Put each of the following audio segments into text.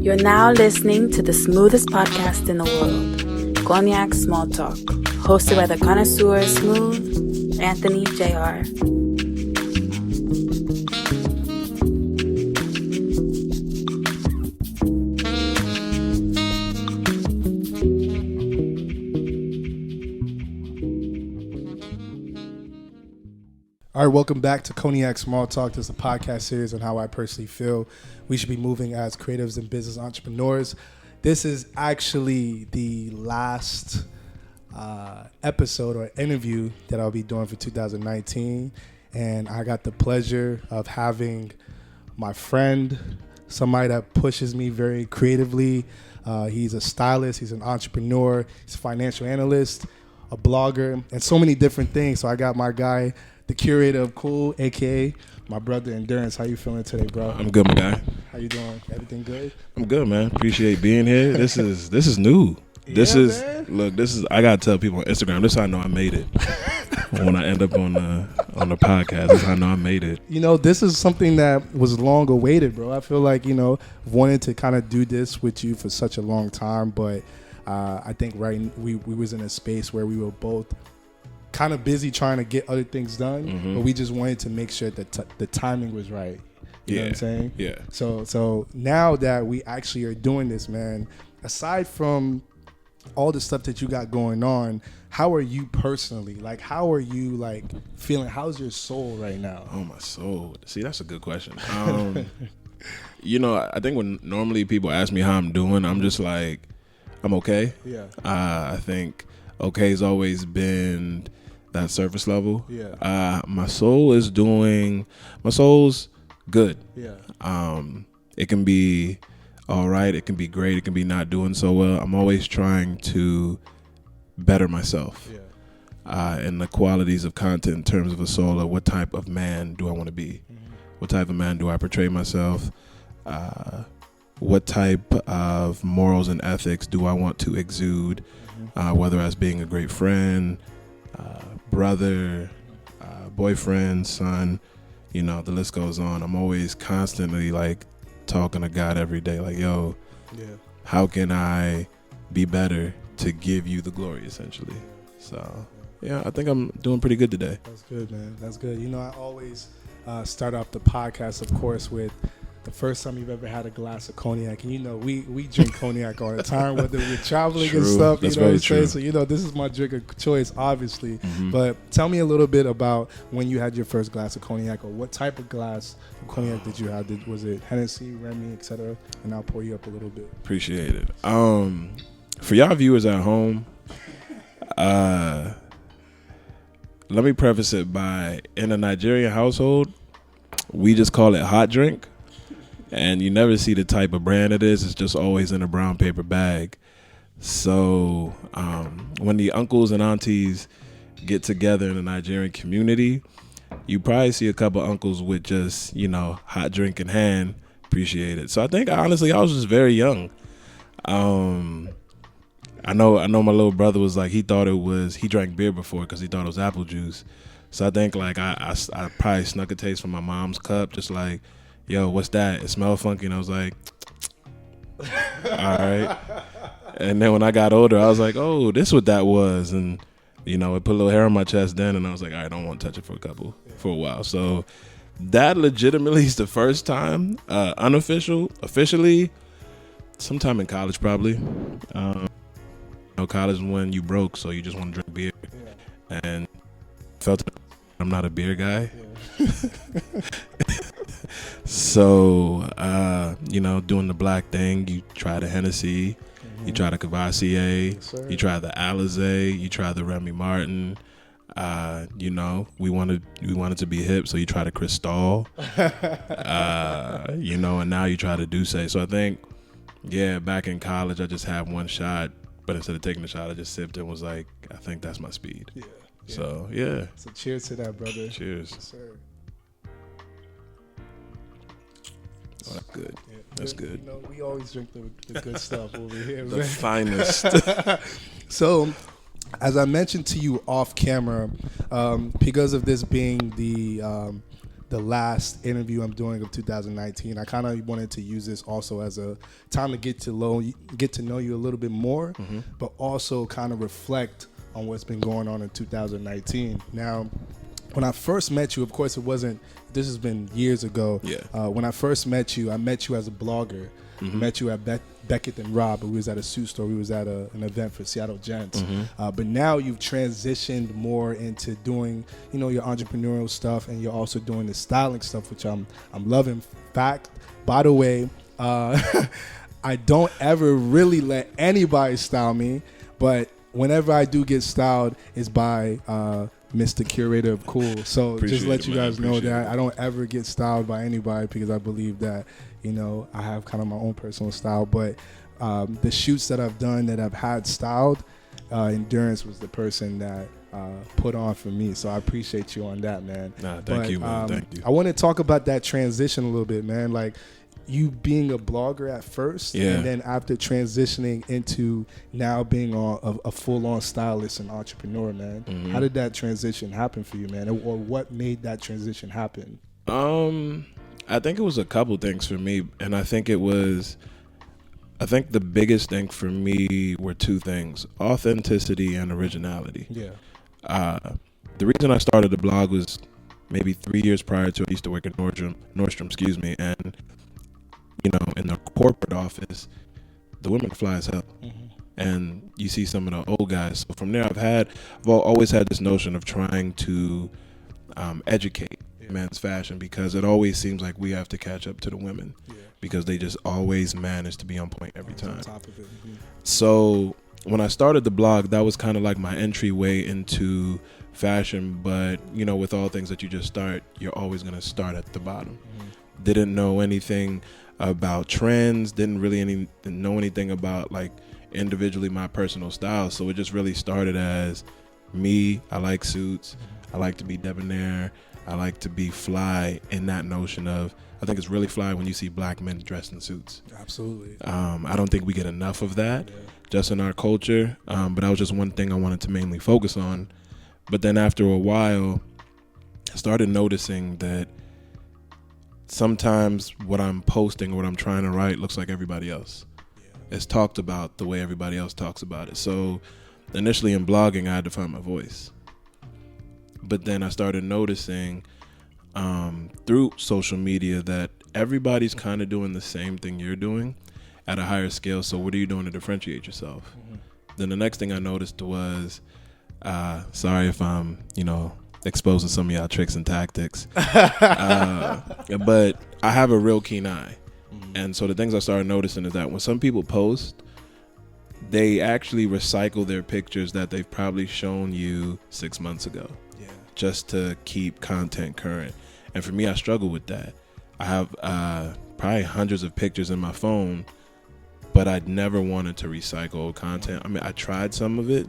You're now listening to the smoothest podcast in the world, Cognac Small Talk, hosted by the connoisseur smooth, Anthony J.R. All right, welcome back to Cognac Small Talk. This is a podcast series on how I personally feel we should be moving as creatives and business entrepreneurs. This is actually the last episode or interview that I'll be doing for 2019. And I got the pleasure of having my friend, somebody that pushes me very creatively. He's a stylist, he's an entrepreneur, he's a financial analyst, a blogger, and so many different things. So I got my guy, the Curator of Cool, a.k.a. my brother Endurance. How you feeling today, bro? I'm good, my guy. How you doing? Everything good? I'm good, man. Appreciate being here. This is new. I gotta tell people on Instagram, this is how I know I made it. When I end up on the podcast, this is how I know I made it. You know, this is something that was long awaited, bro. I feel like, wanted to kind of do this with you for such a long time, but I think we was in a space where we were both kind of busy trying to get other things done, but we just wanted to make sure that the timing was right. You know what I'm saying? Yeah. So now that we actually are doing this, man, aside from all the stuff that you got going on, how are you personally? Like, how are you feeling? How's your soul right now? Oh, my soul. See, that's a good question. I think when normally people ask me how I'm doing, I'm just like, I'm okay. Yeah. I think okay's always been that surface level. Yeah. My soul's good. Yeah. It can be all right, it can be great, it can be not doing so well. I'm always trying to better myself. Yeah. And the qualities of content in terms of a soul, of what type of man do I want to be? What type of man do I portray myself? What type of morals and ethics do I want to exude? Whether as being a great friend, brother, boyfriend, son, the list goes on. I'm always constantly talking to God every day, yo, how can I be better to give you the glory, essentially? So, I think I'm doing pretty good today. That's good, man. That's good. I always start off the podcast, of course, with the first time you've ever had a glass of cognac. And we drink cognac all the time, whether we're traveling and stuff. That's very true. So this is my drink of choice, obviously. But tell me a little bit about when you had your first glass of cognac, or what type of glass of cognac did you have? Was it Hennessy, Remy, etc.? And I'll pour you up a little bit. Appreciate it. For y'all viewers at home, let me preface it by, in a Nigerian household, we just call it hot drink. And you never see the type of brand it is. It's just always in a brown paper bag. So when the uncles and aunties get together in the Nigerian community, you probably see a couple uncles with just, hot drink in hand. Appreciate it. So I think, honestly, I was just very young. I know my little brother was he drank beer before because he thought it was apple juice. So I think I probably snuck a taste from my mom's cup, just yo, what's that? It smelled funky. And I was like, all right. And then when I got older, I was like, oh, this what that was. And, it put a little hair on my chest then. And I was like, all right, I don't want to touch it for a while. So that legitimately is the first time, officially, sometime in college probably. College when you broke, so you just want to drink beer. Yeah. And felt I'm not a beer guy. Yeah. So, doing the black thing, you try the Hennessy, you try the Cavassier, you try the Alizé, you try the Remy Martin. We wanted to be hip, so you try the Cristal. And now you try the Douce. So I think, back in college, I just had one shot, but instead of taking the shot, I just sipped and was like, I think that's my speed. Yeah. So, yeah. So cheers to that, brother. Cheers. Yes, sir. Oh, that's good. Yeah, that's good. We always drink the good stuff over here. The finest. So, as I mentioned to you off camera, because of this being the the last interview I'm doing of 2019. I kind of wanted to use this also as a time to get to know you a little bit more, but also kind of reflect on what's been going on in 2019. Now, when I first met you, of course, this has been years ago. Yeah. When I first met you, I met you as a blogger. Met you at Beckett and Rob. We was at a suit store. We was at an event for Seattle Gents. But now you've transitioned more into doing, your entrepreneurial stuff, and you're also doing the styling stuff, which I'm loving. In fact, by the way, I don't ever really let anybody style me, but whenever I do get styled, it's by Mr. Curator of Cool. So just let you guys know that I don't ever get styled by anybody, because I believe that, I have kind of my own personal style. But the shoots that I've done that I've had styled, Endurance was the person that put on for me. So I appreciate you on that, man. Thank you, man. Thank you. I want to talk about that transition a little bit, man. Like, you being a blogger at first, and then after transitioning into now being a full-on stylist and entrepreneur, man. How did that transition happen for you, man? Or what made that transition happen? I think it was a couple things for me, and I think the biggest thing for me were two things: authenticity and originality. Yeah. The reason I started the blog was maybe 3 years prior to. I used to work at Nordstrom, and in the corporate office, the women fly as hell. And you see some of the old guys. So from there, I've always had this notion of trying to educate men's fashion, because it always seems like we have to catch up to the women, because they just always manage to be on point every time. On top of it. So when I started the blog, that was kind of like my entryway into fashion. But, with all things that you just start, you're always going to start at the bottom. Didn't know anything about trends, didn't really know anything about, like, individually my personal style. So it just really started as me. I like suits. I like to be debonair. I like to be fly, in that notion of, I think it's really fly when you see black men dressed in suits. Absolutely. I don't think we get enough of that just in our culture. But that was just one thing I wanted to mainly focus on. But then after a while, I started noticing that sometimes what I'm posting or what I'm trying to write looks like everybody else. It's talked about the way everybody else talks about it. So initially in blogging, I had to find my voice. But then I started noticing through social media that everybody's kind of doing the same thing you're doing at a higher scale. So what are you doing to differentiate yourself? Then the next thing I noticed was, sorry if I'm, exposing some of y'all tricks and tactics, but I have a real keen eye. And so the things I started noticing is that when some people post, they actually recycle their pictures that they've probably shown you 6 months ago, just to keep content current. And for me, I struggle with that. I have probably hundreds of pictures in my phone, but I'd never wanted to recycle old content. I mean, I tried some of it,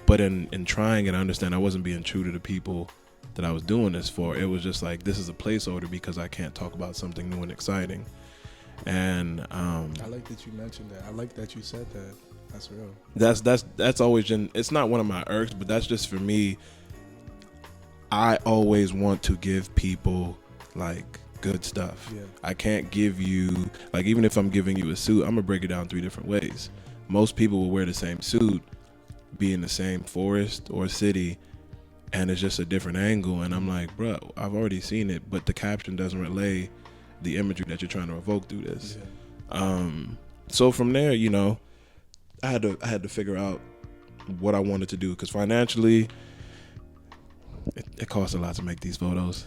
but in trying it, I understand I wasn't being true to the people that I was doing this for. It was just like, this is a placeholder because I can't talk about something new and exciting. And I like that you mentioned that. I like that you said that. That's real. That's always been, it's not one of my irks, but that's just for me. I always want to give people like good stuff. I can't give you, like, even if I'm giving you a suit, I'm gonna break it down 3 different ways. Most people will wear the same suit, be in the same forest or city, and it's just a different angle. And I'm like, bro, I've already seen it, but the caption doesn't relay the imagery that you're trying to evoke through this. So from there, I had to figure out what I wanted to do, because financially, it costs a lot to make these photos.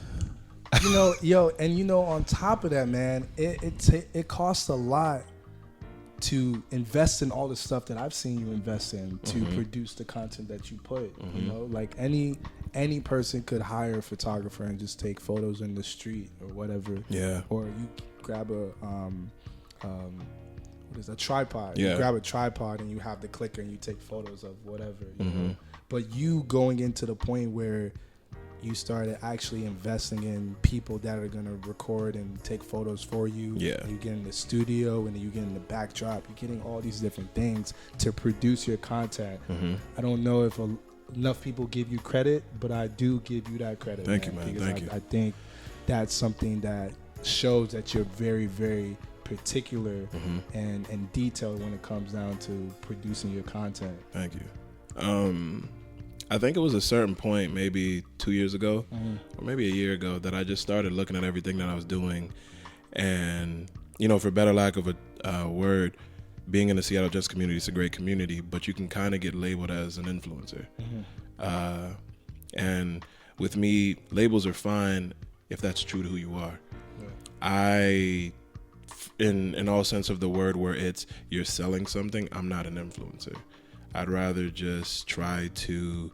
On top of that, man, it costs a lot to invest in all the stuff that I've seen you invest in to produce the content that you put. Like any person could hire a photographer and just take photos in the street or whatever. Or you grab a tripod. You grab a tripod and you have the clicker and you take photos of whatever. But you going into the point where you started actually investing in people that are going to record and take photos for you. You get in the studio and then you get in the backdrop. You're getting all these different things to produce your content. I don't know if enough people give you credit, but I do give you that credit. Thank you, man. Thank you. I think that's something that shows that you're very, very particular and detailed when it comes down to producing your content. Thank you. I think it was a certain point, maybe 2 years ago, or maybe a year ago, that I just started looking at everything that I was doing, and for better lack of a word, being in the Seattle Jets community is a great community, but you can kind of get labeled as an influencer. And with me, labels are fine if that's true to who you are. Yeah. In all sense of the word, where you're selling something, I'm not an influencer. I'd rather just try to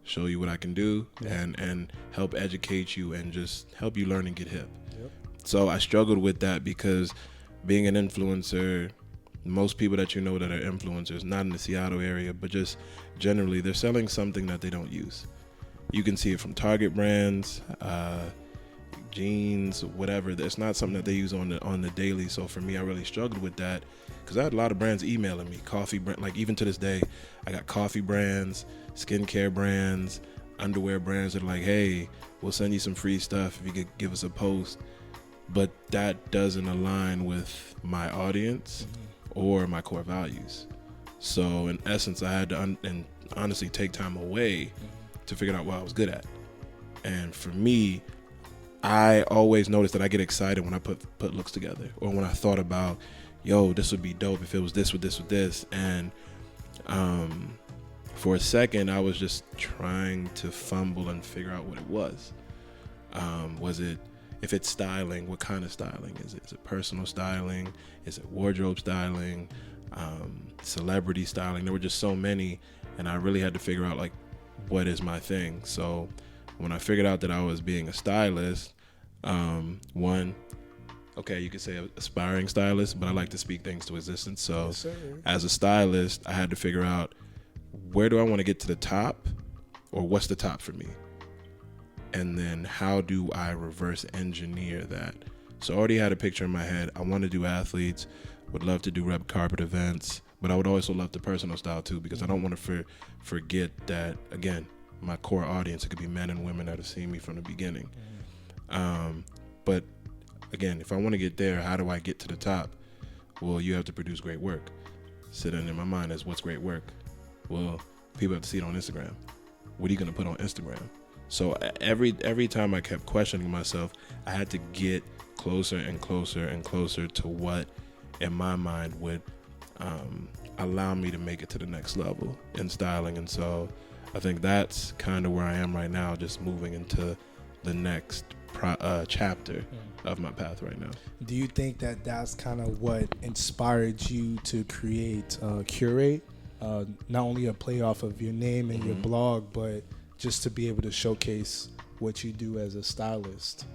show you what I can do and help educate you and just help you learn and get hip. Yep. So I struggled with that because being an influencer, most people that that are influencers, not in the Seattle area, but just generally, they're selling something that they don't use. You can see it from Target brands, jeans, whatever. It's not something that they use on the daily. So for me, I really struggled with that because I had a lot of brands emailing me, coffee brand, like even to this day, I got coffee brands, skincare brands, underwear brands that are like, hey, we'll send you some free stuff if you could give us a post. But that doesn't align with my audience or my core values. So in essence, I had to honestly take time away to figure out what I was good at. And for me, I always noticed that I get excited when I put looks together, or when I thought about, this would be dope if it was this with this with this. And for a second, I was just trying to fumble and figure out what it was. If it's styling, what kind of styling is it? Is it personal styling? Is it wardrobe styling? Celebrity styling? There were just so many, and I really had to figure out what is my thing. So when I figured out that I was being a stylist, you could say aspiring stylist, but I like to speak things to existence. So yes, as a stylist, I had to figure out, where do I want to get to the top, or what's the top for me? And then how do I reverse engineer that? So I already had a picture in my head. I want to do athletes, would love to do red carpet events, but I would also love the personal style too, because I don't want to forget that, again, my core audience, it could be men and women that have seen me from the beginning. But again, if I want to get there, how do I get to the top? Well, you have to produce great work. Sitting in my mind is, what's great work? Well, people have to see it on Instagram. What are you going to put on Instagram? So every time I kept questioning myself, I had to get closer and closer and closer to what, in my mind, would allow me to make it to the next level in styling. And so I think that's kind of where I am right now, just moving into the next chapter of my path right now. Do you think that that's kind of what inspired you to create Curate? Not only a play off of your name and your blog, but just to be able to showcase what you do as a stylist?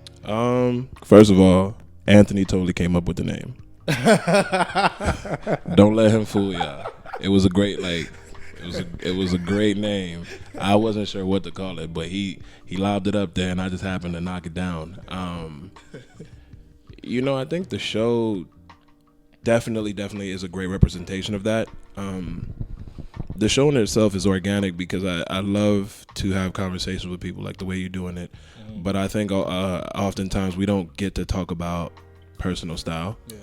First of all, Anthony totally came up with the name. Don't let him fool y'all. It was a great, it was a great name. I wasn't sure what to call it, but he lobbed it up there, and I just happened to knock it down. I think the show definitely is a great representation of that. The show in itself is organic because I love to have conversations with people like the way you're doing it. But I think oftentimes we don't get to talk about personal style. Yeah.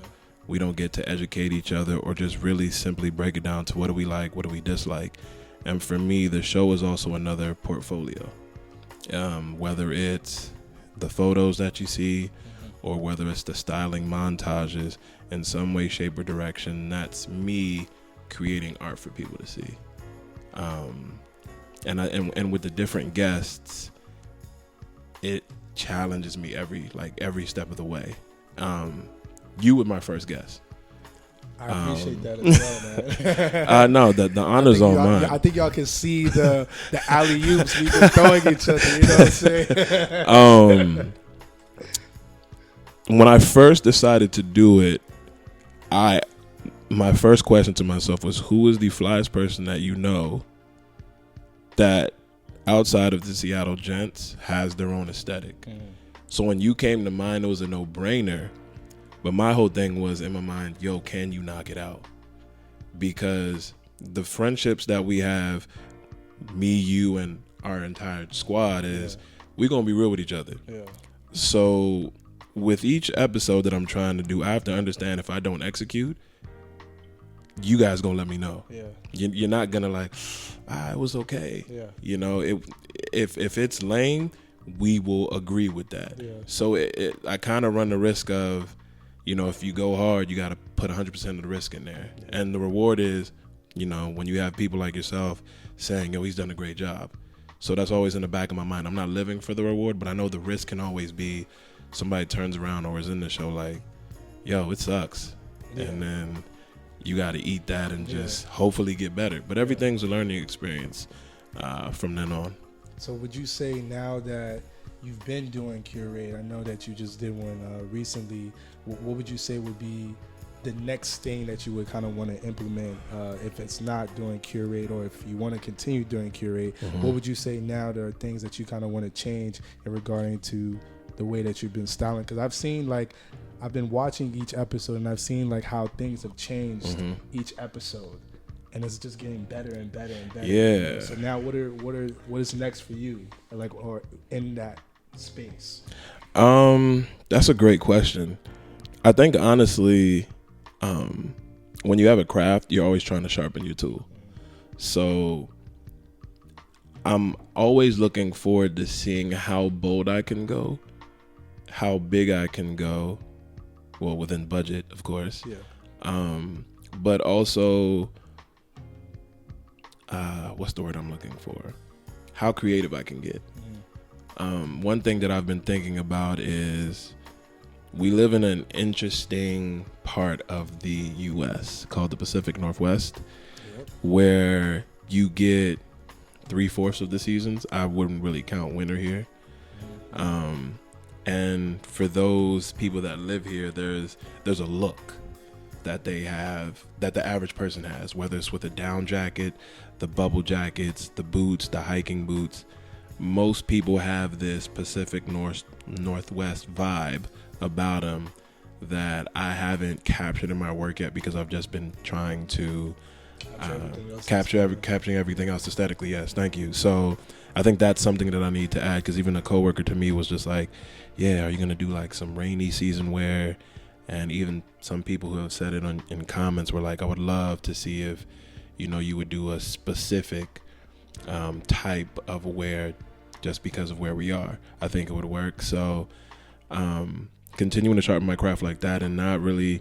We don't get to educate each other or just really simply break it down to what do we like, what do we dislike. And for me, the show is also another portfolio. Whether it's the photos that you see or whether it's the styling montages, in some way, shape, or direction, that's me creating art for people to see. And with the different guests, it challenges me every step of the way. You were my first guest. I appreciate that as well, man. No, the honor's on mine. I think y'all can see the alley-oops we've been throwing each other, you know what I'm saying? When I first decided to do it, my first question to myself was, who is the flyest person that you know that outside of the Seattle Gents has their own aesthetic? So when you came to mind, it was a no-brainer. But my whole thing was in my mind, can you knock it out? Because the friendships that we have, me, you, and our entire squad is we're going to be real with each other. Yeah. So with each episode that I'm trying to do, I have to understand if I don't execute, you guys going to let me know. Yeah. You're not going to like, it was okay. Yeah. You know, if it's lame, we will agree with that. Yeah. So I kind of run the risk of, you know, if you go hard, you got to put 100% of the risk in there. Yeah. And the reward is, you know, when you have people like yourself saying, yo, he's done a great job. So that's always in the back of my mind. I'm not living for the reward, but I know the risk can always be somebody turns around or is in the show like, yo, it sucks. Yeah. And then you got to eat that and just hopefully get better. But everything's a learning experience from then on. So would you say now that you've been doing Curate, I know that you just did one recently, what would you say would be the next thing that you would kind of want to implement if it's not doing Curate, or if you want to continue doing Curate? What would you say now there are things that you kind of want to change in regarding to the way that you've been styling? Because I've been watching each episode and I've seen like how things have changed each episode, and it's just getting better and better and better. Yeah. So now what is next for you, like, or in that space? That's a great question. I think honestly, when you have a craft, you're always trying to sharpen your tool. So I'm always looking forward to seeing how bold I can go, how big I can go, well, within budget, of course. Yeah. But also, what's the word I'm looking for? How creative I can get. One thing that I've been thinking about is we live in an interesting part of the U.S. called the Pacific Northwest, where you get 3/4 of the seasons. I wouldn't really count winter here. And for those people that live here, there's a look that they have that the average person has, whether it's with a down jacket, the bubble jackets, the boots, the hiking boots. Most people have this Pacific Northwest vibe about them that I haven't captured in my work yet, because I've just been trying to capturing everything else aesthetically. Yes, thank you. So I think that's something that I need to add, because even a coworker to me was just like, yeah, are you gonna do like some rainy season wear? And even some people who have said it in comments were like, I would love to see if, you know, you would do a specific type of wear just because of where we are. I think it would work. So continuing to sharpen my craft like that and not really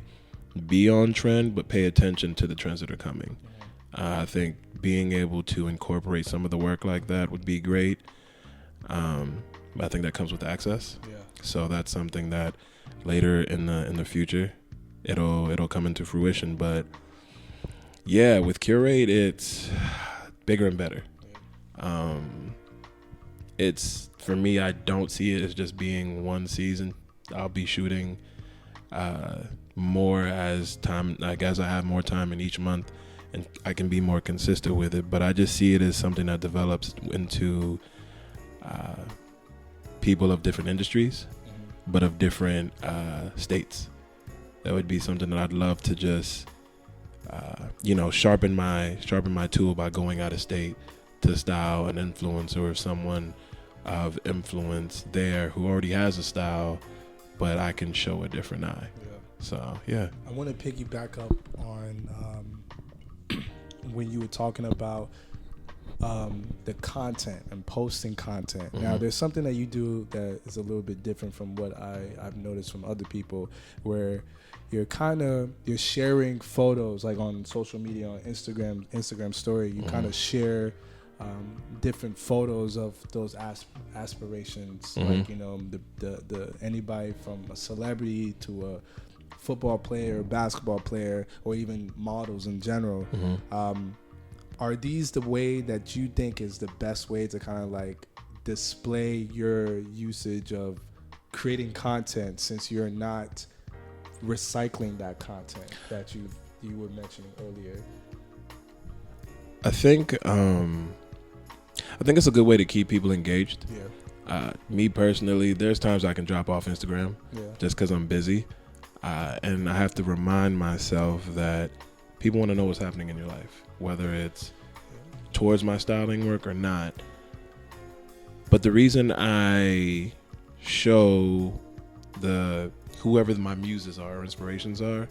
be on trend, but pay attention to the trends that are coming. I think being able to incorporate some of the work like that would be great. I think that comes with access. Yeah. So that's something that later in the future it'll come into fruition. But yeah, with Curate, it's bigger and better. It's, for me, I don't see it as just being one season. I'll be shooting more as time, like as I have more time in each month, and I can be more consistent with it. But I just see it as something that develops into people of different industries, but of different states. That would be something that I'd love to just sharpen my tool by going out of state to style an influencer or someone of influence there who already has a style, but I can show a different eye. Yeah. So yeah, I want to piggyback up on when you were talking about the content and posting content. Now, there's something that you do that is a little bit different from what I've noticed from other people, where you're sharing photos, like on social media, on Instagram story. You kind of share different photos of those aspirations, like, you know, the anybody from a celebrity to a football player, basketball player, or even models in general. Are these the way that you think is the best way to kind of like display your usage of creating content, since you're not recycling that content that you were mentioning earlier? I think it's a good way to keep people engaged. Yeah. Me personally, there's times I can drop off Instagram just because I'm busy, and I have to remind myself that people want to know what's happening in your life, whether it's towards my styling work or not. But the reason I show whoever my muses are or inspirations are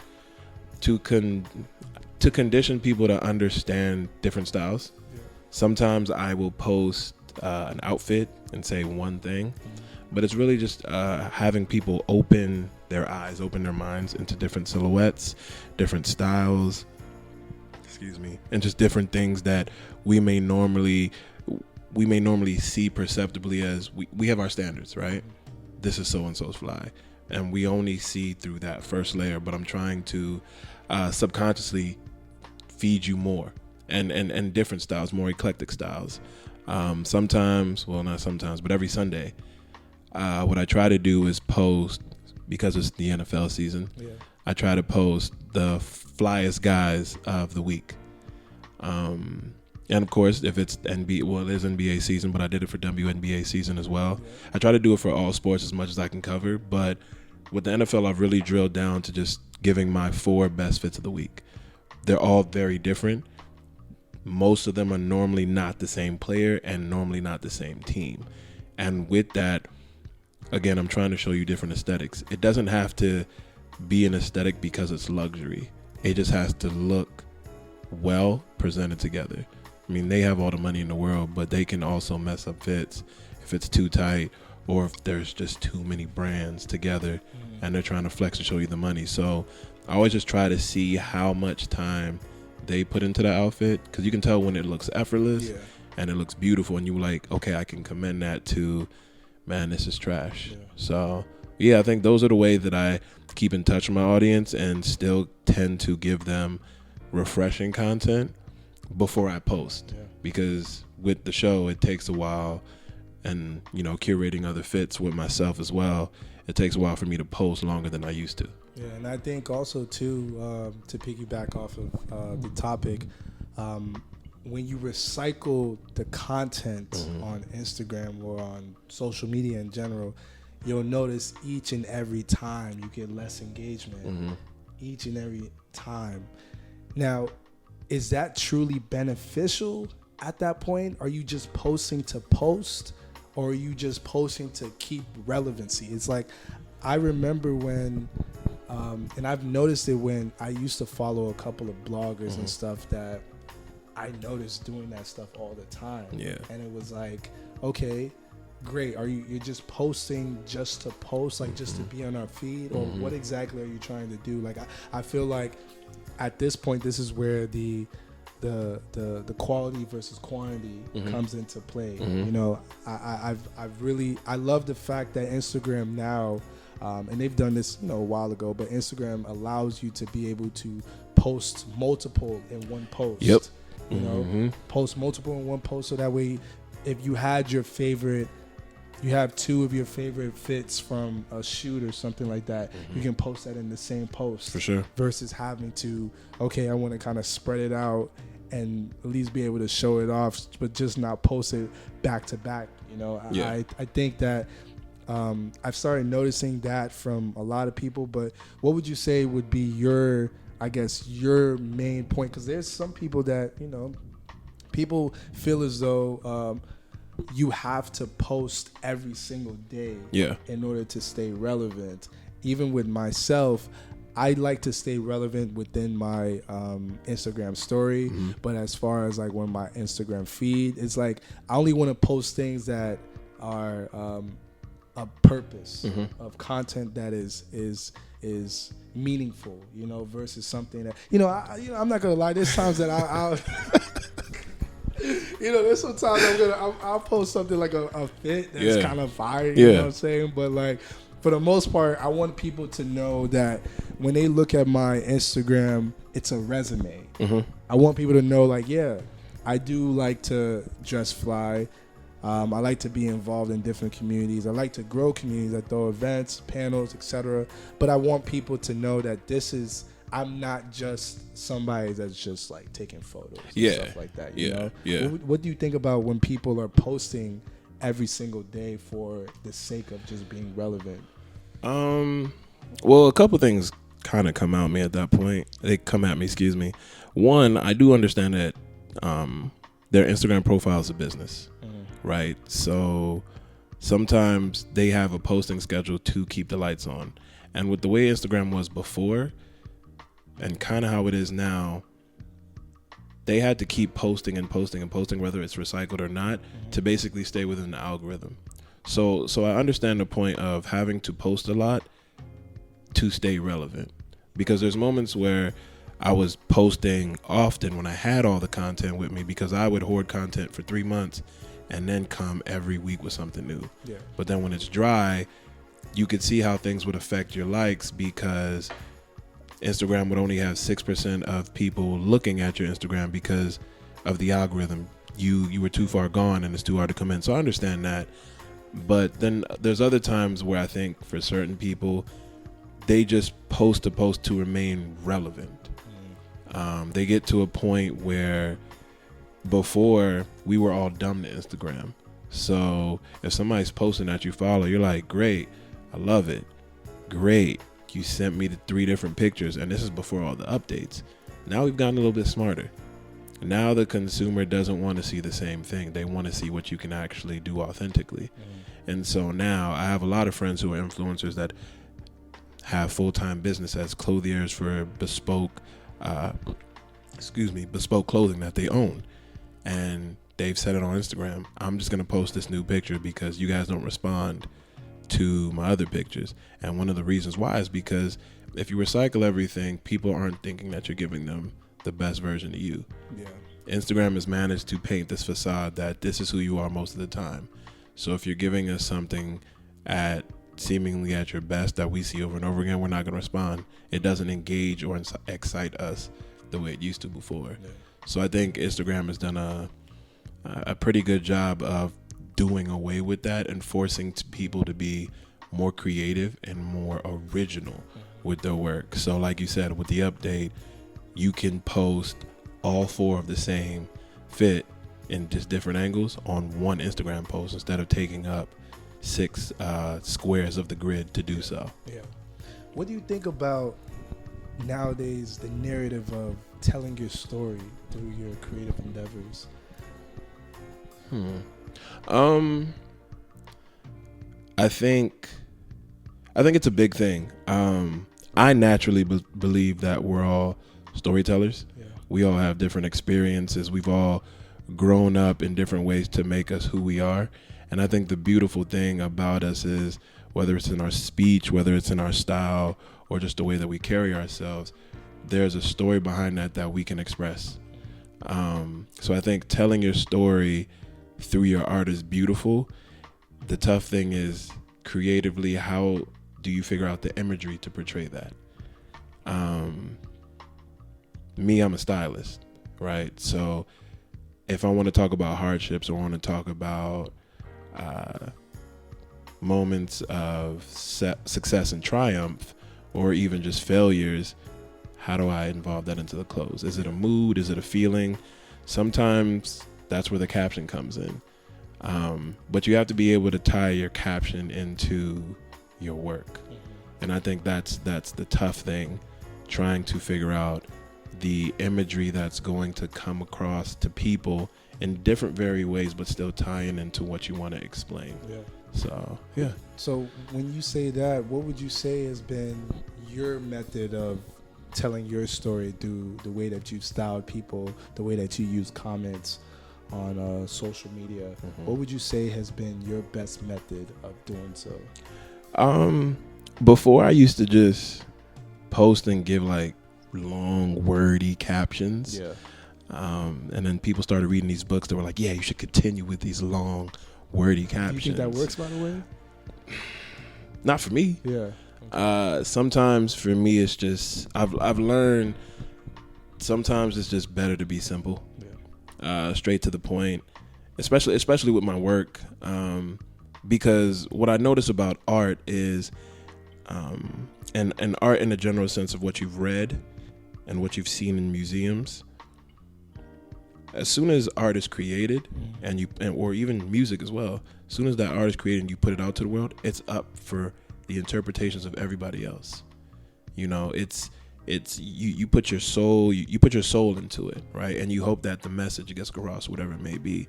to condition people to understand different styles. Yeah. Sometimes I will post an outfit and say one thing, but it's really just having people open their eyes, open their minds into different silhouettes, different styles, and just different things that we may normally see perceptibly as we have our standards, right? This is so-and-so's fly. And we only see through that first layer, but I'm trying to subconsciously feed you more and different styles, more eclectic styles. Sometimes, well, not sometimes, but every Sunday, what I try to do is post, because it's the NFL season, I try to post the flyest guys of the week. And of course, if it's NBA, well, it is NBA season, but I did it for WNBA season as well. Yeah. I try to do it for all sports as much as I can cover, but with the NFL, I've really drilled down to just giving my 4 best fits of the week. They're all very different. Most of them are normally not the same player and normally not the same team. And with that, again, I'm trying to show you different aesthetics. It doesn't have to be an aesthetic because it's luxury. It just has to look well presented together. I mean, they have all the money in the world, but they can also mess up fits if it's too tight or if there's just too many brands together and they're trying to flex and show you the money. So I always just try to see how much time they put into the outfit, because you can tell when it looks effortless and it looks beautiful and you're like, okay, I can commend that to, man, this is trash. Yeah. So yeah, I think those are the ways that I keep in touch with my audience and still tend to give them refreshing content before I post, because with the show it takes a while, and curating other fits with myself as well, it takes a while for me to post longer than I used to. Yeah, and I think also too, to piggyback off of the topic, when you recycle the content on Instagram or on social media in general, you'll notice each and every time you get less engagement, each and every time. Now, is that truly beneficial at that point? Are you just posting to post, or are you just posting to keep relevancy? It's like, I remember when, and I've noticed it when I used to follow a couple of bloggers and stuff that I noticed doing that stuff all the time. Yeah. And it was like, okay, great. You're just posting just to post, like just to be on our feed, or what exactly are you trying to do? Like, I feel like at this point, this is where the quality versus quantity comes into play. I love the fact that Instagram now, and they've done this a while ago, but Instagram allows you to be able to post multiple in one post. Yep. Post multiple in one post, so that way, if you had you have 2 of your favorite fits from a shoot or something like that, you can post that in the same post. For sure. Versus having to, okay, I want to kind of spread it out and at least be able to show it off, but just not post it back to back. I think that I've started noticing that from a lot of people. But what would you say would be your main point? Because there's some people that, people feel as though you have to post every single day in order to stay relevant. Even with myself, I like to stay relevant within my Instagram story, but as far as like when my Instagram feed, it's like I only want to post things that are a purpose of content that is meaningful, versus something that I'm not gonna lie. There's times that I'll there's sometimes I'll post something like a fit that's kind of fire, you know what I'm saying? But like, for the most part, I want people to know that when they look at my Instagram, it's a resume. I want people to know, like, I do like to dress fly. I like to be involved in different communities. I like to grow communities. I throw events, panels, etc. But I want people to know that I'm not just somebody that's just like taking photos and stuff like that. You know? What do you think about when people are posting every single day for the sake of just being relevant? Well, a couple things kind of come at me at that point. One, I do understand that their Instagram profile is a business, right? So sometimes they have a posting schedule to keep the lights on. And with the way Instagram was before and kind of how it is now, they had to keep posting and posting and posting, whether it's recycled or not, to basically stay within the algorithm. So I understand the point of having to post a lot to stay relevant, because there's moments where I was posting often when I had all the content with me, because I would hoard content for 3 months and then come every week with something new. Yeah. But then when it's dry, you could see how things would affect your likes, because Instagram would only have 6% of people looking at your Instagram because of the algorithm. You were too far gone and it's too hard to come in. So I understand that. But then there's other times where I think for certain people, they just post to remain relevant. They get to a point where before we were all dumb to Instagram. So if somebody's posting that you follow, you're like, great, I love it. Great, you sent me the 3 different pictures, and this is before all the updates. Now we've gotten a little bit smarter. Now the consumer doesn't want to see the same thing. They want to see what you can actually do authentically. And so now I have a lot of friends who are influencers that have full-time business as clothiers for bespoke clothing that they own. And they've said it on Instagram, I'm just going to post this new picture because you guys don't respond to my other pictures. And one of the reasons why is because if you recycle everything, people aren't thinking that you're giving them the best version of you. Yeah. Instagram has managed to paint this facade that this is who you are most of the time. So if you're giving us something seemingly at your best that we see over and over again, we're not going to respond. It doesn't engage or excite us the way it used to before. Yeah. So I think Instagram has done a pretty good job of doing away with that and forcing people to be more creative and more original with their work. So like you said, with the update, you can post all 4 of the same fit in just different angles on one Instagram post instead of taking up 6 squares of the grid to do so. Yeah. What do you think about nowadays the narrative of telling your story through your creative endeavors? I think it's a big thing. I naturally believe that we're all storytellers. Yeah. We all have different experiences. We've all grown up in different ways to make us who we are. And I think the beautiful thing about us is, whether it's in our speech, whether it's in our style, or just the way that we carry ourselves, there's a story behind that we can express. So I think telling your story through your art is beautiful. The tough thing is, creatively, how do you figure out the imagery to portray that? Me, I'm a stylist, right? So if I want to talk about hardships, or want to talk about moments of success and triumph, or even just failures, how do I involve that into the clothes? Is it a mood? Is it a feeling? Sometimes that's where the caption comes in. But you have to be able to tie your caption into your work. And I think that's the tough thing, trying to figure out the imagery that's going to come across to people in different ways, but still tying into what you want to explain. Yeah. So, yeah. So when you say that, what would you say has been your method of telling your story through the way that you've styled people, the way that you use comments on social media? What would you say has been your best method of doing so? Before, I used to just post and give like long wordy captions. Yeah. And then people started reading these books that were like, yeah, you should continue with these long wordy captions. Do you think that works, by the way? Not for me. Yeah. Sometimes for me, it's just, I've learned sometimes it's just better to be simple. Yeah. Straight to the point, especially with my work. Because what I notice about art is, and art in the general sense of what you've read and what you've seen in museums, as soon as art is created, or even music as well, as soon as that art is created and you put it out to the world, it's up for the interpretations of everybody else. You know, it's it's you put your soul you put your soul into it, right? And you hope that the message gets across, whatever it may be.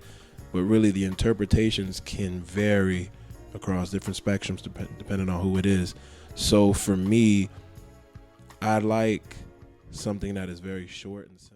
But really, the interpretations can vary across different spectrums depending on who it is. So for me, I like something that is very short and simple.